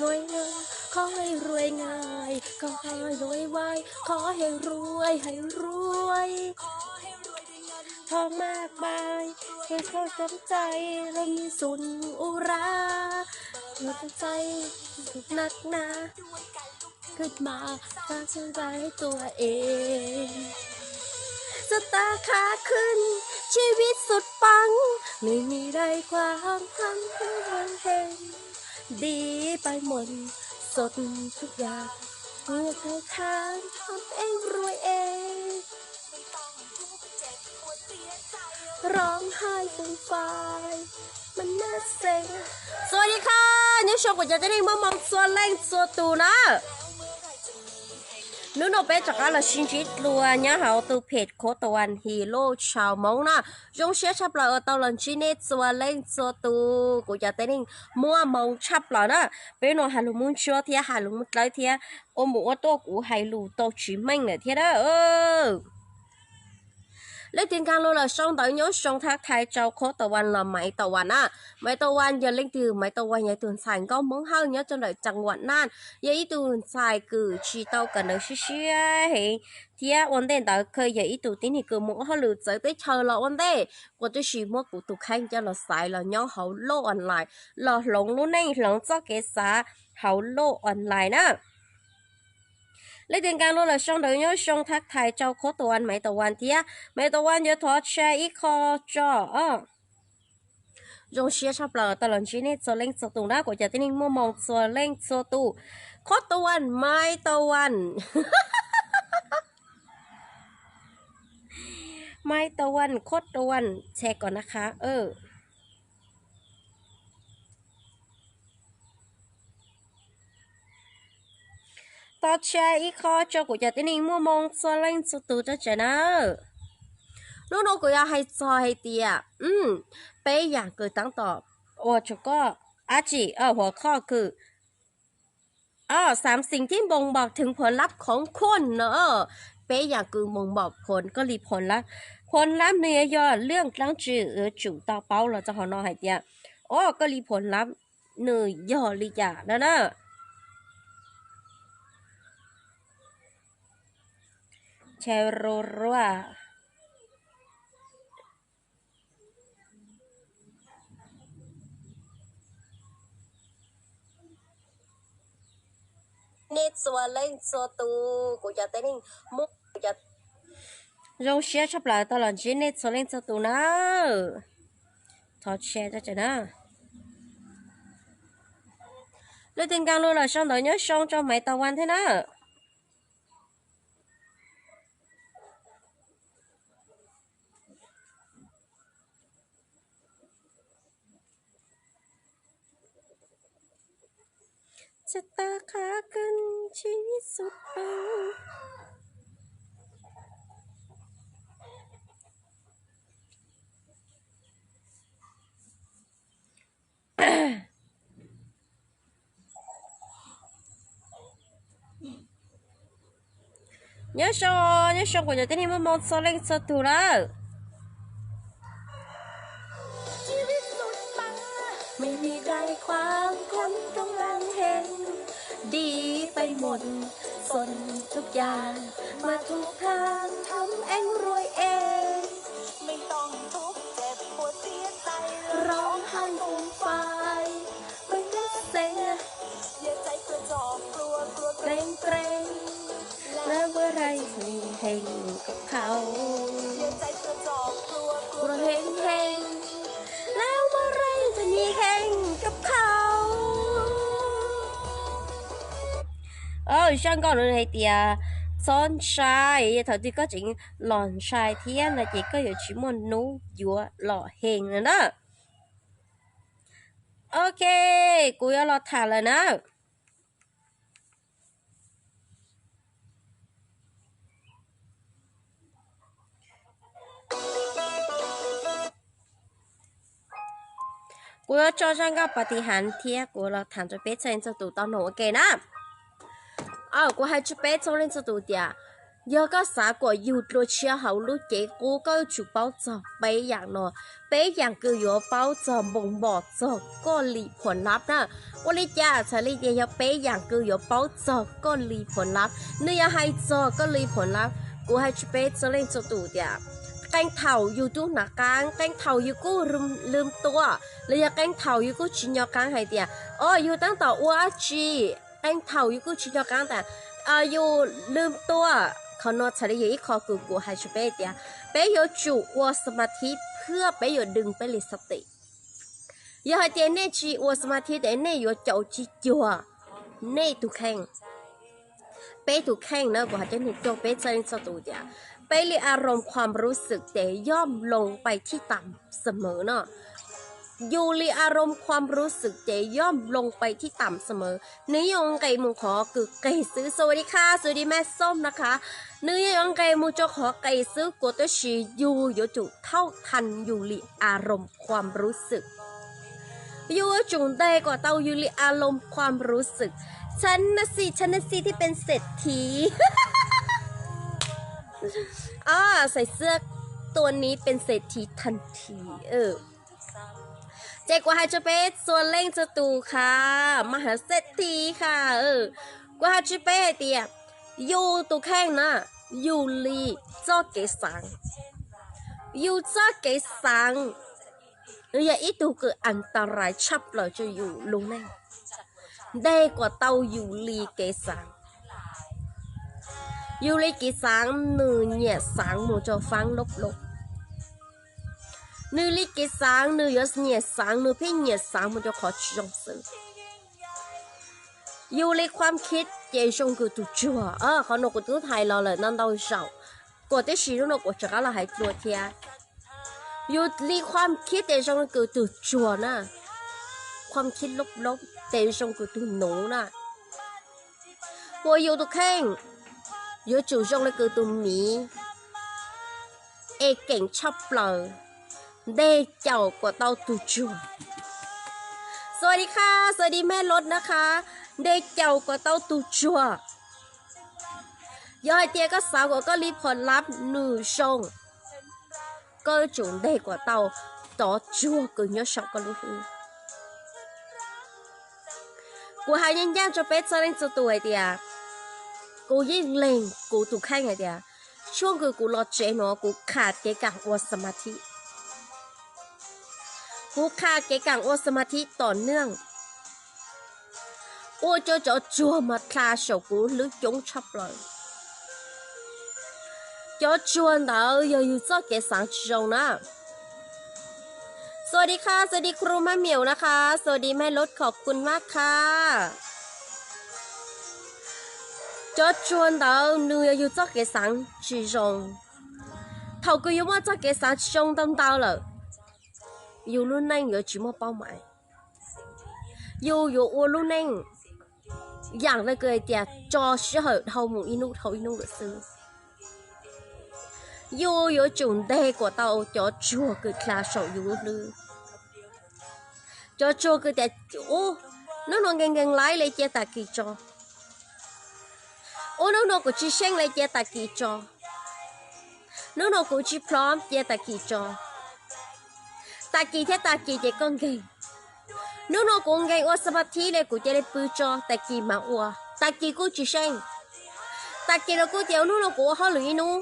รวยเงินขอให้รวยง่ายขอให้รวยไวขอให้รวยให้รวยทองมากมายให้เขาสนใจและมีสุนอุราหัวใจสุดนักหนาขึ้นมาสร้างชื่อใจให้ตัวเองสตาร์ขาขึ้นชีวิตสุดปังไม่มีใดความทำให้วันเห็นดีไปหมดสดทุกอย่างเมื่อใครทานทำเองรวยเองร้องไห้ฟูมฟายมันน่าเซ็งสวัสดีค่ะนี่ชมกับจะได้มามองส่วนแรงส่วนตูนะนู้นเป็นจากอะไรชิ้นจิตลัวเนี่ยเขาตัวเพจโคตะวันฮีโร่ชาวมงนะยงเสียชับเราตอนหลังชิ้นนี้ส่วนแรงส่วนตูกูจะได้มัวมองชับเรานะเป็นหนูหาลุมุนชัวเทียหาลุมุนไรเทียโอหมูว่าตัวกูหาลุตัวชิมมั่งเนี่ยเทียเด้อlên tiếng càng là song tới nhớ song thác thái châu khó tàuวันlà máy tàuวันà máy tàuวันgiờ lên từ máy tàuวันgiờ tuần xài có món hơn nhớ trong đời chẳng quản nan giờ ít tuần xài cử chỉ tàu cần được xí xí thì vấn đề đó khơi giờ ít tuần thì cứ muốn họ lựa tới tới chờ là vấn đề của tôi chỉ muốn của tụi khanh cho là xài là nhau hậu lô online là lồng luôn này lồng cho cái giá hậu lô online nè lấy tiền càng luôn là xong đời nhớ xong thác thái châu khó tàu ăn mấy tàu ăn thía mấy tàu ăn nhớ thoát xe ít kho cho dùng xe sắp lờ tàu lần chỉ nên cho lên cho tụ đó của gia đình mua mong cho lên cho tụ khó tàu ăn mấy tàu ăn mấy tàu ăn khó tàu ăn cheก่อนนะคะtao chơi ít khó cho của gia đình mua mong cho lên cho tụ cho chị nữa nó của hay cho hay tiệt bây giờ cứ tăng tọt cho có chị ởหัวข้อคือสามสิ่งที่บ่งบอกถึงผลลัพธ์ของคนเนอะเป๊ะอย่างคือบ่งบอกผลก็รีผลละผลลัพธ์เนี่ยย่อเรื่องตั้งจื่อจุดต่อเป้าเราจะหอนอหายเดียก็รีผลลัพธ์เนื้อย่อรีจ่านะนะแชร์รัวnét xóa lên xóa tu của gia tên múc gia rong xe sắp lại tao làm chỉ nét xóa lên xóa tu na thoát xe cho chị na lấy tiền càng luôn là xong đợi nhớ xong cho mày tao ăn thế naจะตาขาขึ้นชีวิตสุดปังnhớ xong của giờ tới đi mà mong sao lên sao tù đóไม่มีใครความคนต้องการเห็นดีไปหมดสนทุกอย่างมาทุกทางทำเองรวยเองไม่ต้องทุกข์เจ็บปวดเสียใจร้องไห้ฟูมฟายไม่ได้เซ็งอย่าใจกระจอกกลัวเกรงแล้วเมื่อไรจะเฮงกับเขาอย่าใจกระจอกกลัวเฮงแล้วเมื่อไรจะมีเฮงกับเขา香港人係啲sunshine thời tiết có chuyện lòn sai thiên là chỉ có有chỉ muốn nấu dừa lò hình rồi đó ok cô yêu lò thả rồi đó cô yêu cho sang cái party hành thiên cô lò thả cho bé chơi cho tụi tao nổ ok đó cô hay cho bé cho lên cho tụi tiệt giờ có xã của yêu rồi chia hậu lúc chế cố có chủ bao giờ bé dạng cứ yo bao giờ bồng bỏ giờ có lì phồn lắm nè có lý cha sẽ lý giờ bé dạng cứ yo bao giờ có lì phồn lắm nơi hai giờ có lì phồn lắm cô hai chú bé sẽ lên cho tủ địa canh thầu yêu tu nà canh thầu yêu cô lườmตัวเลยcanh thầu yêu cô chỉ nhỏ canh hay địa yêuตั้งต่อว่าจีcanh thầu yêu cô chỉ nhỏ canhแต่อยู่ลืมตัวเขานอนใช้ได้ยี่คอกูให้ช่วยเป๊ะเดียเป๊ะอยู่จุวสมาธิเพื่อเป๊ะอยู่ดึงไปเลยสติอย่าให้เดียเนจีวสมาธิแต่เนอยู่เจ้าจีจัวเนตุแข่งเป๊ะตุแข่งนะกูให้เจ้าหนุ่มโจเป๊ะใจสตูเดียเป๊ะเลยอารมณ์ความรู้สึกแต่ย่อมลงไปที่ต่ำเสมอเนาะอยู่ในอารมณ์ความรู้สึกเจย่อมลงไปที่ต่ำเสมอเนื้อยองไก่มุงขอคือไก่ซื้อสวัสดีค่ะสวัสดีแม่ส้มนะคะเนื้อยองไก่มุงจะขอไก่ซื้อกูตัวชีอยู่จุเท่าทันอยู่ในอารมณ์ความรู้สึกอยู่จุงได้กว่าเต้าอยู่ในอารมณ์ความรู้สึกฉันนะสิที่เป็นเศรษฐี ใส่เสื้อตัวนี้เป็นเศรษฐีทันทีเจ๊กว่าให้จะเป็นส่วนเล่งจะตูค่ะมหาเศรษฐีค่ะกว่าให้จะเป็นเดียอยู่ตัวแข้งนะอยู่ลีเจ้าเกสังอยู่เจ้าเกสังอย่าอีตัวเกิดอันตรายชับเลยจะอยู่ลุงแน่ได้กว่าเต้าอยู่ลีเกสังอยู่ลีเกสังหนึ่งเนี่ยสังหมูจะฟังลบnữ lý cái sáng nữ có nhiệt sáng nữ phải nhiệt sáng một cho khó trong sự yêu lýความคิดเจงคือตัวจัวเขาหนูก็ตัวไทยเราเลยนั่นเราเศร้าก็แต่ชีหนูก็จะก็เราให้ตัวเทียอยู่lýความคิดเจงคือตัวจัวนะความคิดลบเจงคือตัวหนูนะก็อยู่ตัวแข้งอยู่จู่จงเลยคือตัวหมีเก่งชอบเลยได้เจ้ากว่าเต้าตูจัวสวัสดีค่ะสวัสดีแม่รถนะคะได้เจ้ากว่าเต้าตูจัวยอดเตี้ยก็สาวก็รีผลลัพธ์หนึ่งชงก็จุ่มได้กว่าเต้าต่อจัวก็ยอดชอบก็รู้กูหายังย่างจะเป็นจะเล่นจะตัวเดียกูยิ่งเล่นกูถูกแข่งไงเดียช่วงคือกูรอเจนกูขาดเกกังอวสมาธิกูขาดเกกังอวสมาธิต่อเนื่องกูจะจัวมาคลาโฉกูหรือจงชับเลยจะจัวเดาอยู่เจ้าเกสังจงนะสวัสดีค่ะสวัสดีครูแม่เหมียวนะคะสวัสดีแม่รถขอบคุณมากค่ะจะชวนเราหนูอยู่เจ้าเกสังจีจงเท่าก็ยังว่าเจ้าเกสังจีจงตั้งดาวเลยอยู่รุ่นนั่งอยู่จีม่เป้าหมายอยู่วัวรุ่นนั่งอย่างไรก็เดียจอชื่อเท่าหมูอินุหรือซื้ออยู่จุดได้กว่าเตาจะชัวคือคลาสอยู่ลือจะชัวคือแต่โอ้น้องเก่งไล่เลยเจ้าตากีจอโอ้น้องก็ชี้เส้นเลยเจ้าตากีจอน้องก็ชี้พร้อมเจ้าตากีจอตากีเท่าตากีเจ้าก็เก่งน้องก็เก่งว่าสมาธิเลยกูจะได้ปืนจอตากีมาอัวตากีกูชี้เส้นตากีเรากูเดี๋ยวน้องก็เขาหรือนู้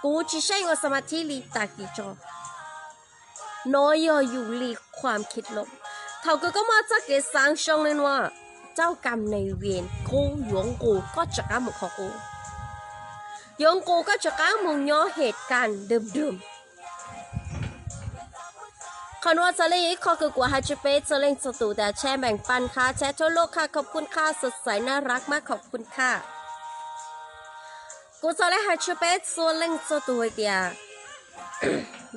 กูชี้เส้นว่าสมาธิลีตากีจอน้อยอยู่ลีความคิดลบเท่าก็มาจากเกสังชงเลยว่าเจ้ากรรมในเวรกูหยงกูก็จะกรรมของกูหยงกูก็จะกรรมมึงย้อเหตุการณ์เดิมคนว่าจะเล่นข้อคือกว่าให้จะเป็นจะเล่นสตูแต่แชร์แบ่งปันค่ะแชร์ทั่วโลกค่ะขอบคุณค่ะสดใสน่ารักมากขอบคุณค่ะกูจะเล่นให้จะเป็นจะเล่นสตูเดีย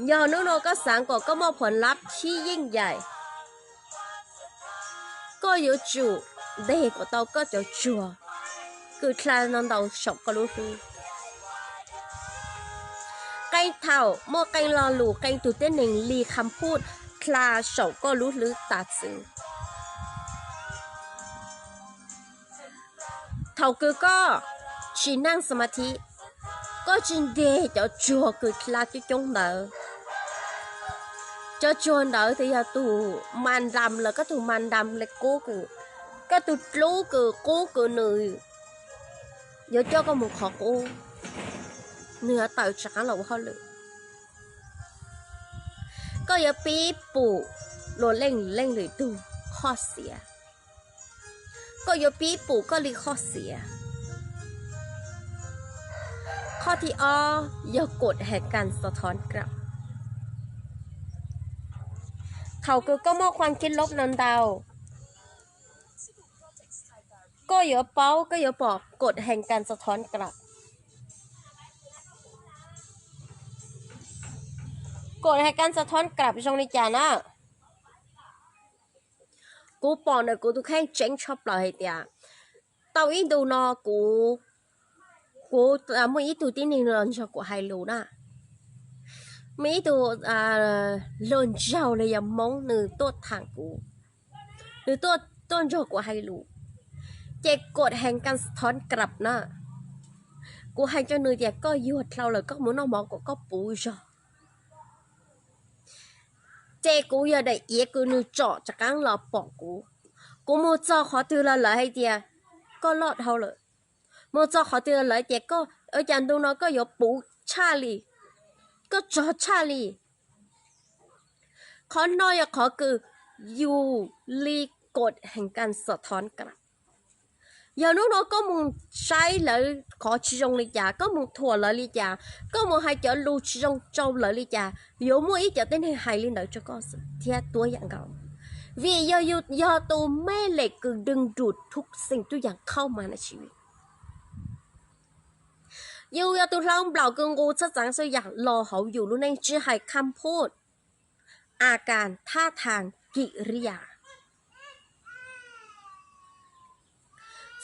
ยอนุโนก็สั่งก็มอบผลลัพธ์ที่ยิ่งใหญ่ก็อยู่จุเด็กกว่าเราก็จะจัวคือคลานนเราชอบก็รู้คือไก่เท่าโมไก่รอหลูไก่ตุเต้นหนึ่งลีคำพูดคลาชอบก็รู้หรือตัดสินเท่าคือก็ชีนั่งสมาธิ có chuyện đề cho chùa cứ là cho chúng nợ cho chùa nợ thì giờ tụ màn đầm là cái tụ màn đầm là cố cứ cái tụ lú cứ cố cứ người giờ cho có một họ cô nửa tàu trả là họ lự có giờ bí bù rồi lên lưỡi tụ khó xỉa có giờ bí bù có lý khó xỉaข้อที่อย่ากดแหกการสะท้อนกลับเขาก็มองความคิดลบนันดาวก็อย่าเป้าก็อย่าบอกกดแห่งการสะท้อนกลับกดแห่งการสะท้อนกลับtrong này chảนะกูปอนเลยกูดูแค่เจ๊งชอบเลยเดียตอนนี้ดูนอกูmỗi ít tụi tin lần cho của hai lũ na mấy tụi lần giàu là yếm mong nữ tốt thằngกูnữ tốt tôn cho của hai lũเจกดแห่งการสะท้อนกลับนะกูให้เจ้าหนูเดียก็ยุดเราเลยก็muốn nó mongก็ปูchoเจกูอย่าได้เอียกูนึกจ่อจากการหลอกปอกกูมัวจ่อขอตัวละเลยให้เดียก็รอดเท่าเลยมัวจ่อขอตัวละเลยเดียก็จันดูnóก็有ปูชาลีก็จ่อชาลีขอน้อยขอคืออยู่ลีกดแห่งการสะท้อนกลับgiờ nó có muốn sai lại khó chỉ trong lý giả có muốn thua lại lý giả có muốn hai chợ lưu chỉ trong châu lại lý giả yếu mua ít chợ tên hai liên đợi cho con thì tôi dạng gạo vì giờ tôi mê lệ cứ đừng rụt thúc sinh tôi dạng không mà nó chỉ dù giờ tôi long bảo cưng ngu chắc chắn sẽ dạng lo hậu dù luôn nên chỉ hai camพูดอาการท่าทางกิริยา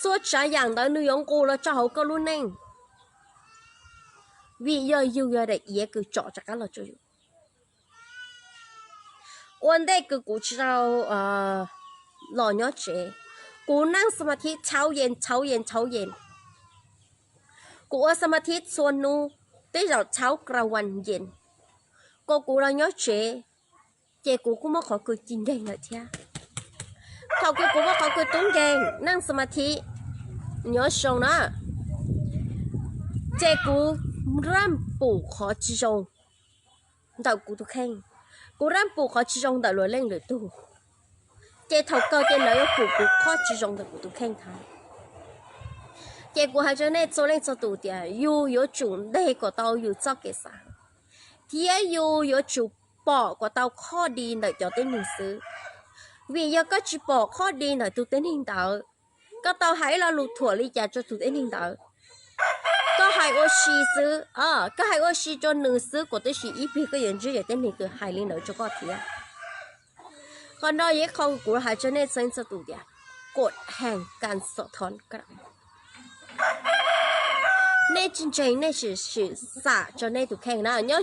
số trả dạng đó nuôi ông cô là cho hậu có luôn nên vì giờ để ý cứ chọn cho cái là cho vấn đề cứ cụ trao lò nhớ trẻ cụ năng samadhi cháo yên cụ ở samadhi xuân nu tới giờ cháo cầuวันเย็นcụ là nhớ trẻ cụ cũng mới khó cười chính đen lại thếเขาคือกูว่าเขาคือตุ้งเก่งนั่งสมาธิnhớ sông đó chế cú ram bù khó chi sông đầu cú tu khen cú ram bù khó chi sông đầu lùi lên lùi tu chế thầu cơ chế lợi cú khó chi sông đầu cú tu khen thà chế cú hai chỗ này cho lên cho tu tiệt有主đây của tao有做给啥thì有主bỏ của tao khó đi đợi cho tới mình xứ vì giờ có chỉ bỏ khó đi là tụi tên hiện đạo có tao hãy là lụt thua lý trả cho tụi tên hiện đạo có hai ô xì xứ có hai ô xì cho nữ xứ của tôi xì ít bị cái nhận chứ tên hiện cứ hai lý nữa cho có thiệt còn đó vậy không của hai cho nên sinh cho tụi tiệtกดแห่งการสะท้อนกลับในจริงๆในสื่อสารcho nên tụi khenนะnhớ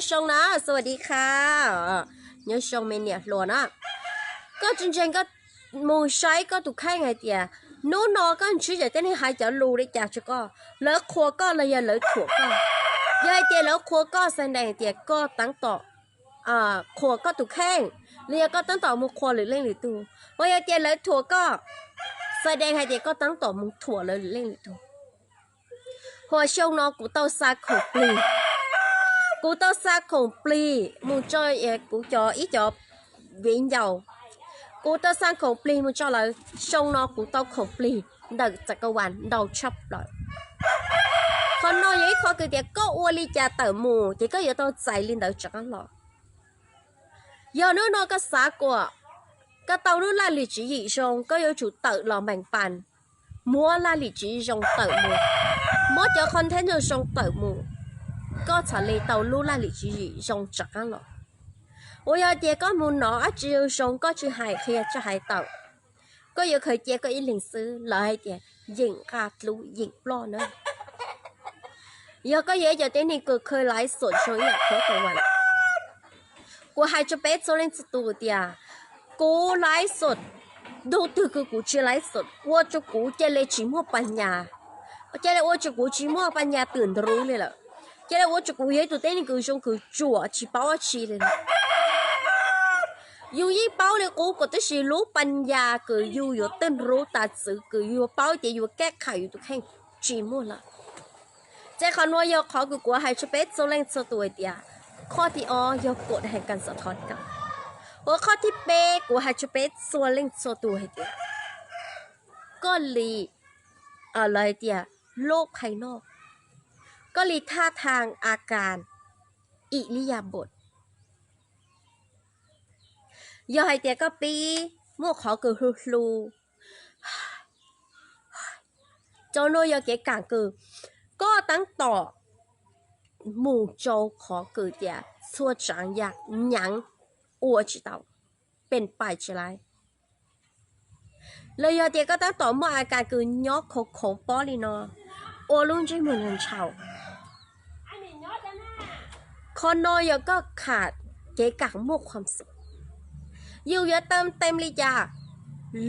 sôngนะสวัสดีค่ะnhớ sông mìnhเนี่ยหล่อนะก็จริงๆก็มูใช้ก็ถูกแค่ไงเดียนู้นก็ชื่อจะได้ให้จะรู้ได้จากจะก็แล้วครัวก็เลยเลยถั่วก็ยายเดียแล้วครัวก็แสดงเดียก็ตั้งต่อครัวก็ถูกแค่เรียก็ตั้งต่อมุครัวหรือเล่นหรือตัวว่ายายเดียเลยถั่วก็แสดงให้เดียก็ตั้งต่อมุถั่วเลยหรือเล่นหรือตัวหัวช่วงนอกูเต้าซาของปลีกูเต้าซาของปลีมูจอยกูจออีจอบวิ่งยาวกูตาsang khổng pli muốn cho là sông nó cũng tao khổng pli đợt chắc cơ quan đầu chập rồi còn nói vậy khó cứ tiệt có uo li cha tờ mù chỉ có giờ tao chạy lên đợt chắc lọ giờ nữa nó có xả của cái tàu nữa là lịch chỉ gì sông có yêu chủ tự lò mảnh bàn mua là lịch chỉ sông tự mù mua cho content rồi sông tự mù có trả lời tàu luôn là lịch chỉ gì sông chắc lọ ôi giờ chị có muốn nó chiều sống có chữ hài kia cho hài tàu có giờ khởi chị có ý linh sư lại chị dừng gạt lũ dừng lo nữa giờ có dễ giờ đến này cứ khởi lại sổ số nhà khó cầu hoàn của hai cho bé cho lên tụ tiệt cố lái sổ đầu tư cứ cố chơi lái sổ qua cho cố chơi lấy chỉ mua bàn nhà 这里我只顾寂寞把人家ตื่นรู้เลย了，这里我只顾也就等你狗熊狗抓去包我吃的了。有一包的我觉得是老ปัญญา个有ตื่นรู้ตัดสื่อ个有包的有แก้ไขอยู่ทุกแห่ง寂寞了。这可能要考个国还是别做人做多一点，ข้อที่要กดแห่งการสะท้อนกันข้อที่เป๊กูให้จะเป็นส่วนเล่นส่วนตัวให้เดียก็ลีอะไรเดียโลกภายนอกก็ลีท่าทางอาการอิริยาบถยอให้เดียก็ปีมั่วขอเกิดฮูเจ้าโนยอเกะกางเกิดก็ตั้งต่อหมู่โจขอเกิดเดียส่วนจังอยากยัง我知道เป็นไป起来เลย有啲ก็ตั้งต่อมั่วอาการคือย้อโคป้อลีเนาะ我拢只เหมือนเฉาคนน้อยก็ขาดเก๋กังมั่วความสุขอยู่เยอะเต็มเลยจ้า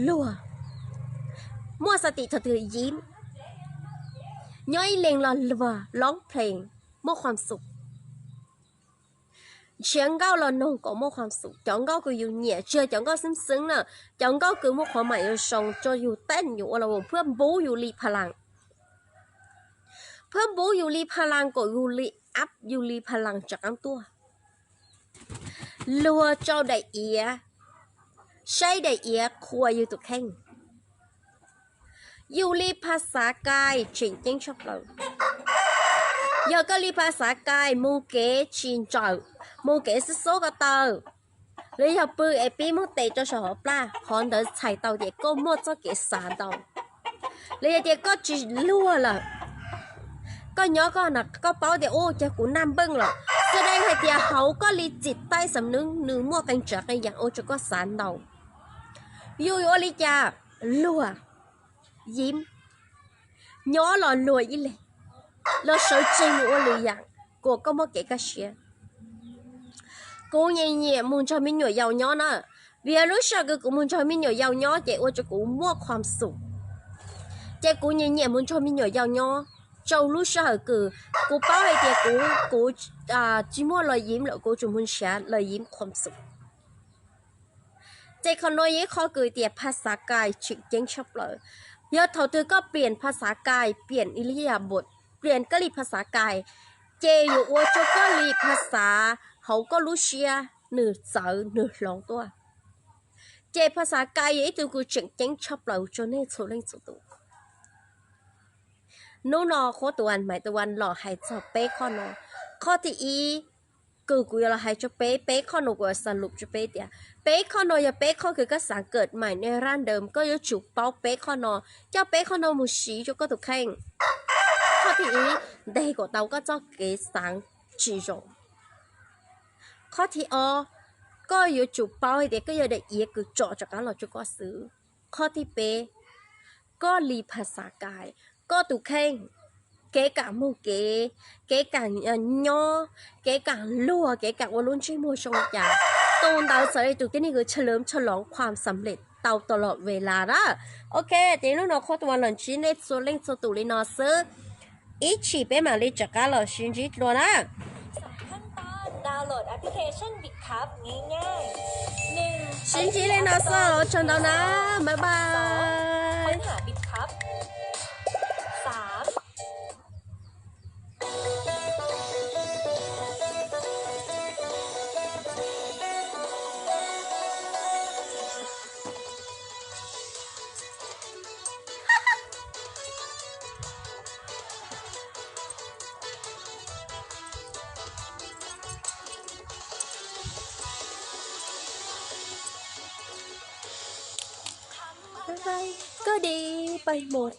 ลัวมั่วสติเธอยิ้มย้อยเล่งลัวร้องเพลงมั่วความสุข全高了弄个冇ความสุขจังก็คืออยู่เนี่ยเชื่อจังก็ซึ้งๆน่ะจังก็คือมั่วความหมายอยู่ทรงจะอยู่เต้นอยู่อะไรเพื่อบูอยู่รีพลังเพื่อบูอยู่รีพลังก็อยู่รีอัพอยู่รีพลังจากอันตัวลัวเจ้าได้เอียใช้ได้เอียครัวอยู่ตุกแข่งอยู่รีภาษากายจริงชอบเรา有个礼拜三街冇幾錢做，冇幾是數個豆。你又背一邊冇地咗上河啦，看到齊豆嘅個冇咗幾散豆，你又啲個住攞啦，個nhỏ個嗱個包啲哦就古難崩啦，所以係啲好個你截低什女冇跟着嘅人哦就個散豆，要我你就攞ยิ้มnhỏ落攞一嚟。nó sợ chênh của lì dạng của có một cái cái xe cô nhẹ muốn cho mình nhỏ giàu nhỏ nữa vì lúc sau cái cũng muốn cho mình nhỏ giàu nhỏ chị ơi cho cũng muaความสุขchị cô nhẹ muốn cho mình nhỏ giàu nhỏ trong lúc sau cứ cô bảo hay thì cô chỉ mua lờiยิ้มแล้วcô chỉ muốn share lờiยิ้มความสุขchịคนน้อยเขาคือแต่ภาษากายชิงเจ๊งชอบเลยเยอะเท่าตัวก็เปลี่ยนภาษากายเปลี่ยนอิริยาบถเปลี่ยนก็รีภาษากายเจอยู่ว่าจะก็รีภาษาเขาก็รู้เชียหนึ่งเสือหนึ่งหลงตัวเจภาษากายยี่ตัวกูเจ๋งเจ๋งชอบเราจนเนี่ยโซเล่นสุดตัวนู้นโคตรวันหมายตัววันหล่อให้จะเป๊ะข้อนอข้อที่กูเราให้จะเป๊ะข้อนอกูสรุปจะเป๊ะเดียเป๊ะข้อนออย่าเป๊ะข้อคือก็สารเกิดใหม่ในร้านเดิมก็จะจุกเป้าเป๊ะข้อนอเจ้าเป๊ะข้อนอมุชีจะก็ถูกแข่งข้อที่ได้ก็เตาก็จะเกสังจีจงข้อที่ก็อยู่จุดเป้าเด็กก็อยู่ได้เอียคือจ่อจากการเราจะก็ซื้อข้อที่เป๊ก็รีภาษากายก็ถูกแข่งเก๋กะมูเก๋กะย่อเก๋กะลัวเก๋กะวันรุ่นช่วยมัวชงยาตูนเตาเสร็จถูกที่นี่คือเฉลิมฉลองความสำเร็จเตาตลอดเวลาละโอเคเดี๋ยวเราข้อตัวหลังชิ้นในโซเล่งโซตุลินอซื้ออีชีเป็นมาเลยจากการเราชินจิตตัวนะขั้นตอนดาวน์โหลดแอปพลิเคชันบิ๊กคัพง่ายๆ1ชินจิเลยนะโซ่ชนดาวนะบ๊ายบายค้นหาบิ๊กคัพ3ก็ดีไปหมด